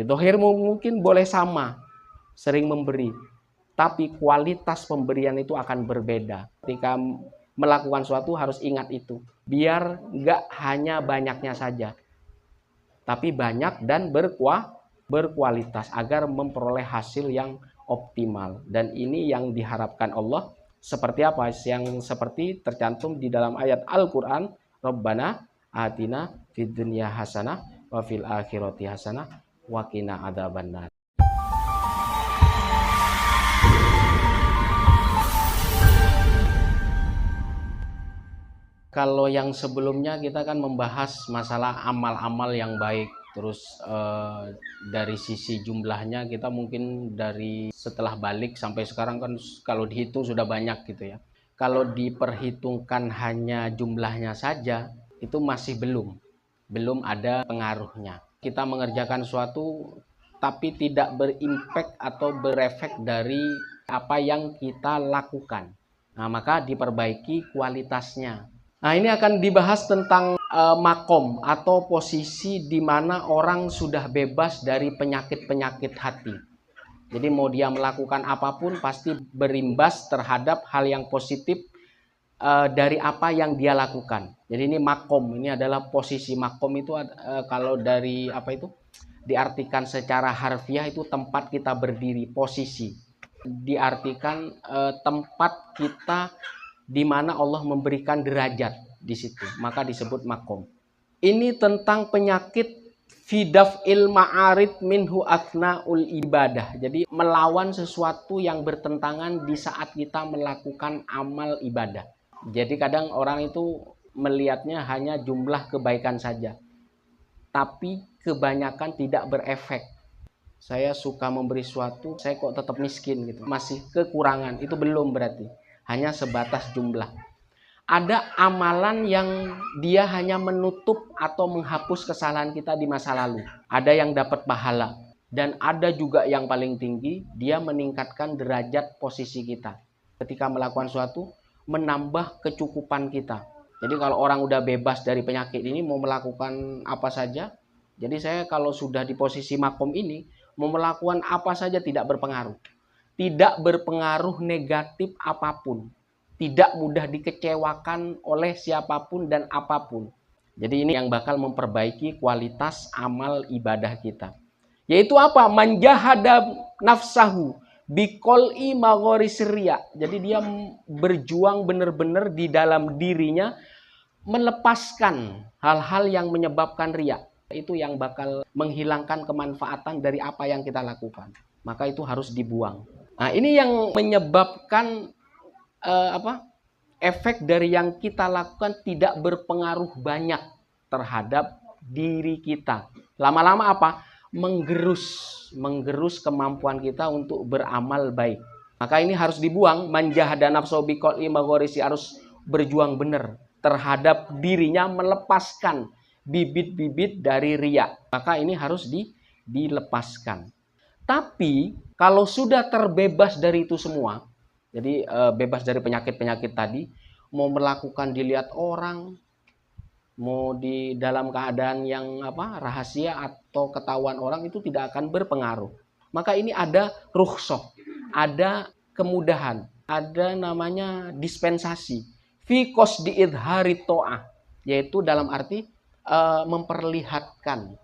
Dohirmu mungkin boleh sama, sering memberi, tapi kualitas pemberian itu akan berbeda. Ketika melakukan sesuatu harus ingat itu, biar nggak hanya banyaknya saja, tapi banyak dan berkualitas agar memperoleh hasil yang optimal. Dan ini yang diharapkan Allah. Seperti apa? Yang seperti tercantum di dalam ayat Al-Quran, Rabbana atina fid dunya hasanah wa fil akhirati hasanah wa qina adzabannar. Kalau yang sebelumnya kita kan membahas masalah amal-amal yang baik. Terus dari sisi jumlahnya kita mungkin dari setelah balik sampai sekarang kan kalau dihitung sudah banyak gitu ya. Kalau diperhitungkan hanya jumlahnya saja itu masih belum ada pengaruhnya. Kita mengerjakan suatu tapi tidak berimpact atau berefek dari apa yang kita lakukan. Nah, maka diperbaiki kualitasnya. Nah, ini akan dibahas tentang makom atau posisi di mana orang sudah bebas dari penyakit-penyakit hati. Jadi mau dia melakukan apapun pasti berimbas terhadap hal yang positif dari apa yang dia lakukan. Jadi ini makom, ini adalah posisi. Makom itu kalau dari apa itu diartikan secara harfiah itu tempat kita berdiri, posisi. Diartikan tempat kita di mana Allah memberikan derajat di situ, maka disebut makom. Ini tentang penyakit fidaf'il ma'arid minhu athnaul ibadah. Jadi melawan sesuatu yang bertentangan di saat kita melakukan amal ibadah. Jadi kadang orang itu melihatnya hanya jumlah kebaikan saja, tapi kebanyakan tidak berefek. Saya suka memberi sesuatu, saya kok tetap miskin gitu, masih kekurangan. Itu belum berarti hanya sebatas jumlah. Ada amalan yang dia hanya menutup atau menghapus kesalahan kita di masa lalu. Ada yang dapat pahala. Dan ada juga yang paling tinggi, dia meningkatkan derajat posisi kita. Ketika melakukan sesuatu, menambah kecukupan kita. Jadi kalau orang udah bebas dari penyakit ini, mau melakukan apa saja. Jadi saya kalau sudah di posisi makom ini, mau melakukan apa saja tidak berpengaruh. Tidak berpengaruh negatif apapun. Tidak mudah dikecewakan oleh siapapun dan apapun. Jadi ini yang bakal memperbaiki kualitas amal ibadah kita. Yaitu apa? Manjahada nafsahu biqol'i maghoris riya. Jadi dia berjuang benar-benar di dalam dirinya melepaskan hal-hal yang menyebabkan riya. Itu yang bakal menghilangkan kemanfaatan dari apa yang kita lakukan. Maka itu harus dibuang. Nah, ini yang menyebabkan efek dari yang kita lakukan tidak berpengaruh banyak terhadap diri kita. Lama-lama apa? Menggerus kemampuan kita untuk beramal baik. Maka ini harus dibuang. Manjahada nafsu biqol'i maghorisi, harus berjuang benar terhadap dirinya, melepaskan bibit-bibit dari riya. Maka ini harus dilepaskan. Tapi kalau sudah terbebas dari itu semua, jadi bebas dari penyakit-penyakit tadi, mau melakukan dilihat orang, mau di dalam keadaan yang rahasia atau ketahuan orang, itu tidak akan berpengaruh. Maka ini ada rukhsah, ada kemudahan, ada namanya dispensasi. Fi qasdi idhari ta'ah, yaitu dalam arti memperlihatkan.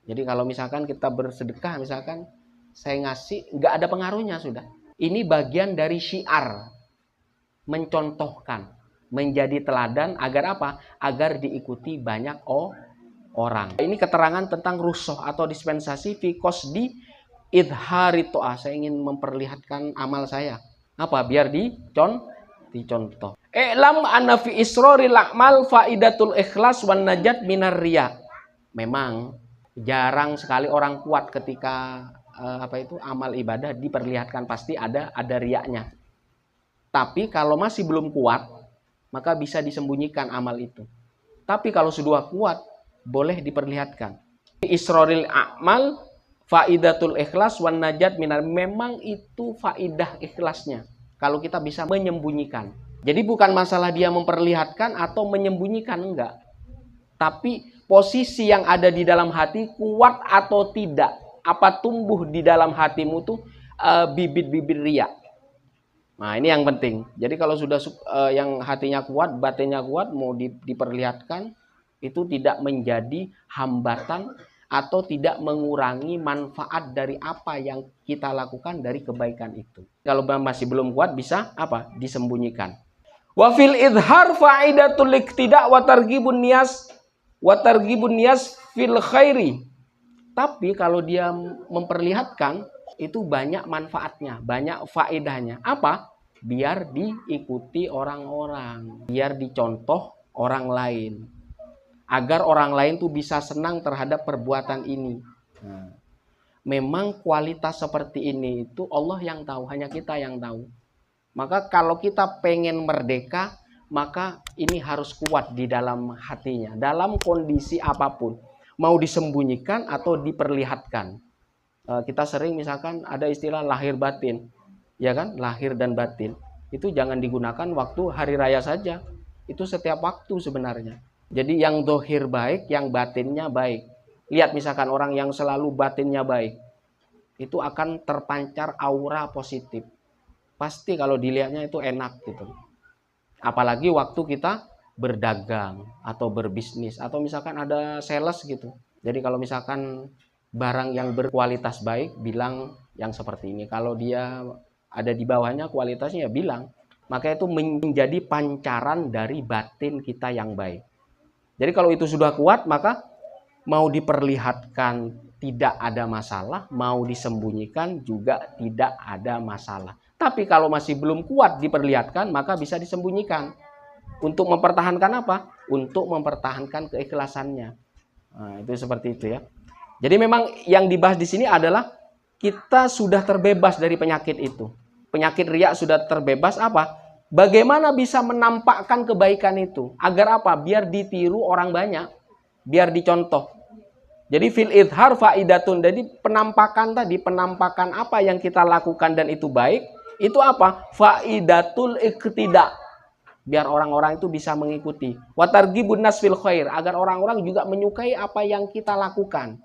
Jadi kalau misalkan kita bersedekah, misalkan saya ngasih, nggak ada pengaruhnya sudah. Ini bagian dari syiar, mencontohkan, menjadi teladan agar apa? Agar diikuti banyak orang. Ini keterangan tentang rukhsah atau dispensasi fi qasdi idhari ta'ah. Saya ingin memperlihatkan amal saya. Apa? Biar dicontoh. I'lam anna fi israril a'mal faidatul ikhlas wan najat minar riya. Memang jarang sekali orang kuat ketika amal ibadah diperlihatkan, pasti ada riaknya. Tapi kalau masih belum kuat, maka bisa disembunyikan amal itu. Tapi kalau sudah kuat, boleh diperlihatkan. Israril a'mal faidatul ikhlas wan najat minar. Memang itu faidah ikhlasnya kalau kita bisa menyembunyikan. Jadi bukan masalah dia memperlihatkan atau menyembunyikan, enggak. Tapi posisi yang ada di dalam hati kuat atau tidak. apa tumbuh di dalam hatimu tuh bibit-bibit riya. Nah, ini yang penting. Jadi kalau sudah yang hatinya kuat, batinnya kuat, mau diperlihatkan, itu tidak menjadi hambatan atau tidak mengurangi manfaat dari apa yang kita lakukan dari kebaikan itu. Kalau masih belum kuat, bisa apa? Disembunyikan. Wa fil idhar fa'idatul iktida' wa targhibun niyas fil khairi. Tapi kalau dia memperlihatkan, itu banyak manfaatnya, banyak faedahnya. Apa? Biar diikuti orang-orang, biar dicontoh orang lain, agar orang lain tuh bisa senang terhadap perbuatan ini. Nah, memang kualitas seperti ini itu Allah yang tahu, hanya kita yang tahu. Maka kalau kita pengen merdeka, maka ini harus kuat di dalam hatinya, dalam kondisi apapun, mau disembunyikan atau diperlihatkan. Kita sering misalkan ada istilah lahir batin, ya kan, lahir dan batin itu jangan digunakan waktu hari raya saja, itu setiap waktu sebenarnya. Jadi yang dohir baik, yang batinnya baik. Lihat misalkan orang yang selalu batinnya baik, itu akan terpancar aura positif, pasti kalau dilihatnya itu enak gitu. Apalagi waktu kita berdagang atau berbisnis, atau misalkan ada sales gitu. Jadi kalau misalkan barang yang berkualitas baik, bilang yang seperti ini. Kalau dia ada di bawahnya kualitasnya, ya bilang. Maka itu menjadi pancaran dari batin kita yang baik. Jadi kalau itu sudah kuat, maka mau diperlihatkan tidak ada masalah, mau disembunyikan juga tidak ada masalah. Tapi kalau masih belum kuat diperlihatkan, maka bisa disembunyikan. Untuk mempertahankan apa? Untuk mempertahankan keikhlasannya. Nah, itu seperti itu ya. Jadi memang yang dibahas di sini adalah kita sudah terbebas dari penyakit itu. Penyakit riya sudah terbebas apa? Bagaimana bisa menampakkan kebaikan itu? Agar apa? Biar ditiru orang banyak. Biar dicontoh. Jadi fil idhar faidatun. Jadi penampakan tadi, penampakan apa yang kita lakukan dan itu baik, itu apa? Faidatul iktida. Biar orang-orang itu bisa mengikuti. Wa targhibun nas fil khair, agar orang-orang juga menyukai apa yang kita lakukan.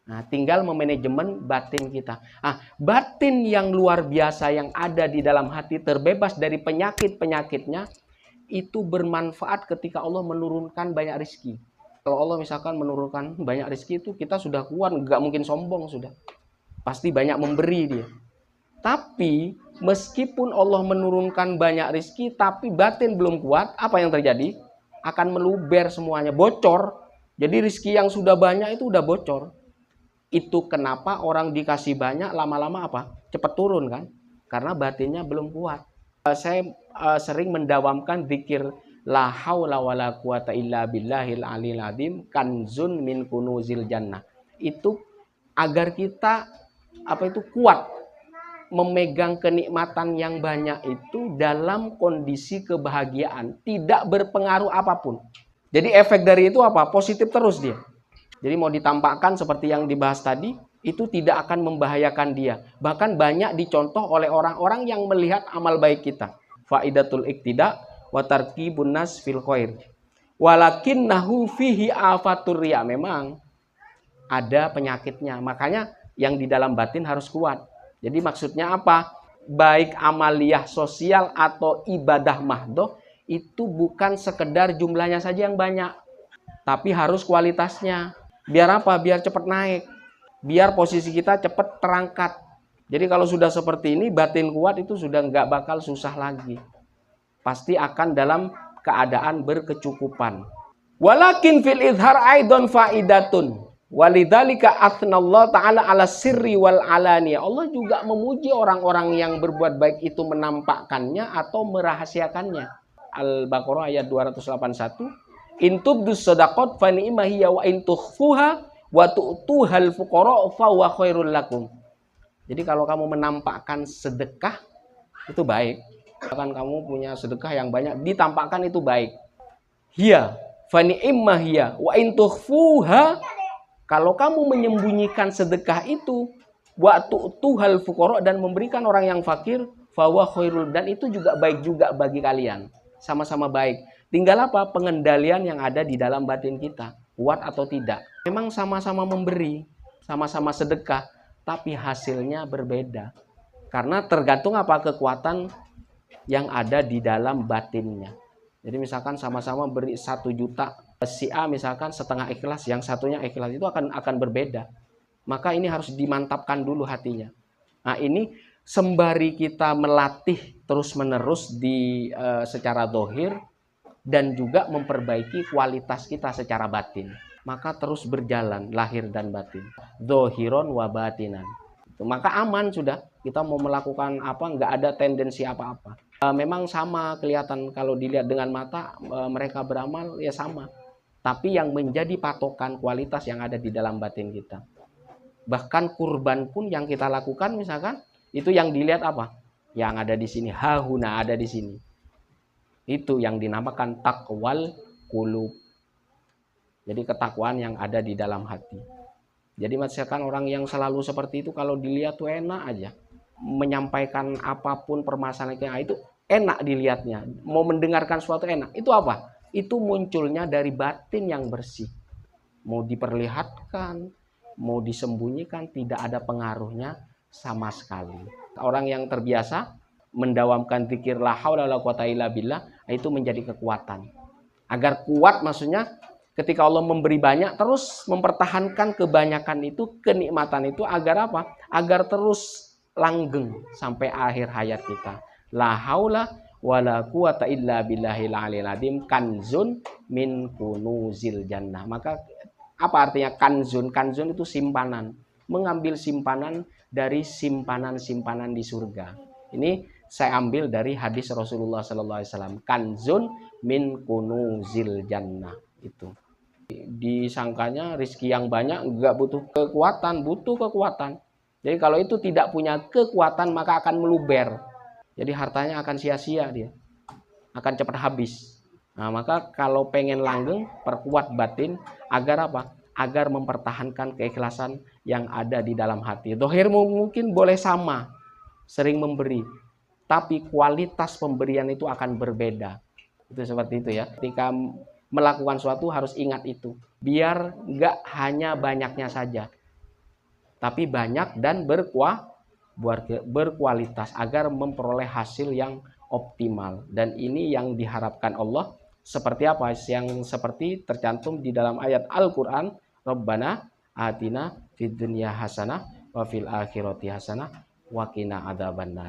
Nah, tinggal memanajemen batin kita. Batin yang luar biasa yang ada di dalam hati terbebas dari penyakit-penyakitnya, itu bermanfaat ketika Allah menurunkan banyak rezeki. Kalau Allah misalkan menurunkan banyak rezeki itu kita sudah kuat, nggak mungkin sombong sudah. Pasti banyak memberi dia. Tapi meskipun Allah menurunkan banyak rezeki, tapi batin belum kuat, apa yang terjadi? Akan meluber semuanya, bocor. Jadi rezeki yang sudah banyak itu udah bocor. Itu kenapa orang dikasih banyak lama-lama apa? Cepat turun kan? Karena batinnya belum kuat. Saya sering mendawamkan zikir la haula wala quwata illa billahil aliyil azim kanzun min kunuzil jannah. Itu agar kita kuat memegang kenikmatan yang banyak itu dalam kondisi kebahagiaan, tidak berpengaruh apapun. Jadi efek dari itu apa? Positif terus dia. Jadi mau ditampakkan seperti yang dibahas tadi, itu tidak akan membahayakan dia. Bahkan banyak dicontoh oleh orang-orang yang melihat amal baik kita. Faidatul iktida wa targhibun nas fil khair. Walakinnahu fihi afatur riya. Memang ada penyakitnya. Makanya yang di dalam batin harus kuat. Jadi maksudnya apa? Baik amaliyah sosial atau ibadah mahdoh itu bukan sekedar jumlahnya saja yang banyak, tapi harus kualitasnya. Biar apa? Biar cepat naik. Biar posisi kita cepat terangkat. Jadi kalau sudah seperti ini, batin kuat itu sudah nggak bakal susah lagi. Pasti akan dalam keadaan berkecukupan. Walakin fil idhar aidon faidatun. Walidzalika athnallahu ta'ala ala sirri wal alaniyah. Allah juga memuji orang-orang yang berbuat baik itu menampakkannya atau merahasiakannya. Al-Baqarah ayat 281. In tubdus shadaqat fa ni'ma hiya wa in tukhfuha wa tu'tuhal fuqara fa huwa khairul lakum. Jadi kalau kamu menampakkan sedekah itu baik. Bahkan kamu punya sedekah yang banyak ditampakkan itu baik. Hiya fa ni'ma hiya wa in tukhfuha, kalau kamu menyembunyikan sedekah itu, wa tu'tuhal fuqara, dan memberikan orang yang fakir, fa huwa khairul, dan itu juga baik juga bagi kalian. Sama-sama baik. Tinggal apa? Pengendalian yang ada di dalam batin kita. Kuat atau tidak. Memang sama-sama memberi. sama-sama sedekah, tapi hasilnya berbeda. Karena tergantung apa kekuatan yang ada di dalam batinnya. Jadi misalkan sama-sama beri 1 juta, si A misalkan setengah ikhlas, yang satunya ikhlas, itu akan berbeda. Maka ini harus dimantapkan dulu hatinya. Nah ini sembari kita melatih terus-menerus secara zahir dan juga memperbaiki kualitas kita secara batin. Maka terus berjalan lahir dan batin. Zahiron wa batinan. Maka aman sudah. Kita mau melakukan apa, nggak ada tendensi apa-apa. Memang sama kelihatan kalau dilihat dengan mata, mereka beramal ya sama. Tapi yang menjadi patokan kualitas yang ada di dalam batin kita. Bahkan kurban pun yang kita lakukan misalkan, itu yang dilihat apa? Yang ada di sini, hahuna ada di sini. Itu yang dinamakan taqwal qulub. Jadi ketakwaan yang ada di dalam hati. Jadi misalkan orang yang selalu seperti itu kalau dilihat tuh enak aja. Menyampaikan apapun permasalahannya itu enak dilihatnya. Mau mendengarkan sesuatu enak. Itu apa? Itu munculnya dari batin yang bersih. Mau diperlihatkan, mau disembunyikan, tidak ada pengaruhnya sama sekali. Orang yang terbiasa mendawamkan zikir la haula wala quwata illa billah, itu menjadi kekuatan. Agar kuat maksudnya ketika Allah memberi banyak, terus mempertahankan kebanyakan itu, kenikmatan itu, agar apa? Agar terus langgeng sampai akhir hayat kita. La haula wala quwata illa billahil aliyil azim kanzun min kunuzil jannah. Maka apa artinya kanzun? Kanzun itu simpanan. Mengambil simpanan dari simpanan-simpanan di surga. Ini saya ambil dari hadis Rasulullah SAW. Kanzun min kunuzil jannah. Itu. Disangkanya rizki yang banyak nggak butuh kekuatan, butuh kekuatan. Jadi kalau itu tidak punya kekuatan maka akan meluber. Jadi hartanya akan sia-sia dia. Akan cepat habis. Nah, maka kalau pengen langgeng, perkuat batin agar apa? Agar mempertahankan keikhlasan yang ada di dalam hati. Zahirmu mungkin boleh sama, sering memberi, tapi kualitas pemberian itu akan berbeda. Itu seperti itu ya. Ketika melakukan sesuatu harus ingat itu. Biar nggak hanya banyaknya saja, tapi banyak dan berkualitas agar memperoleh hasil yang optimal. Dan ini yang diharapkan Allah. Seperti apa? Yang seperti tercantum di dalam ayat Al-Quran. Rabbana atina fid dunya hasanah wa fil akhirati hasanah wa qina adzabannar.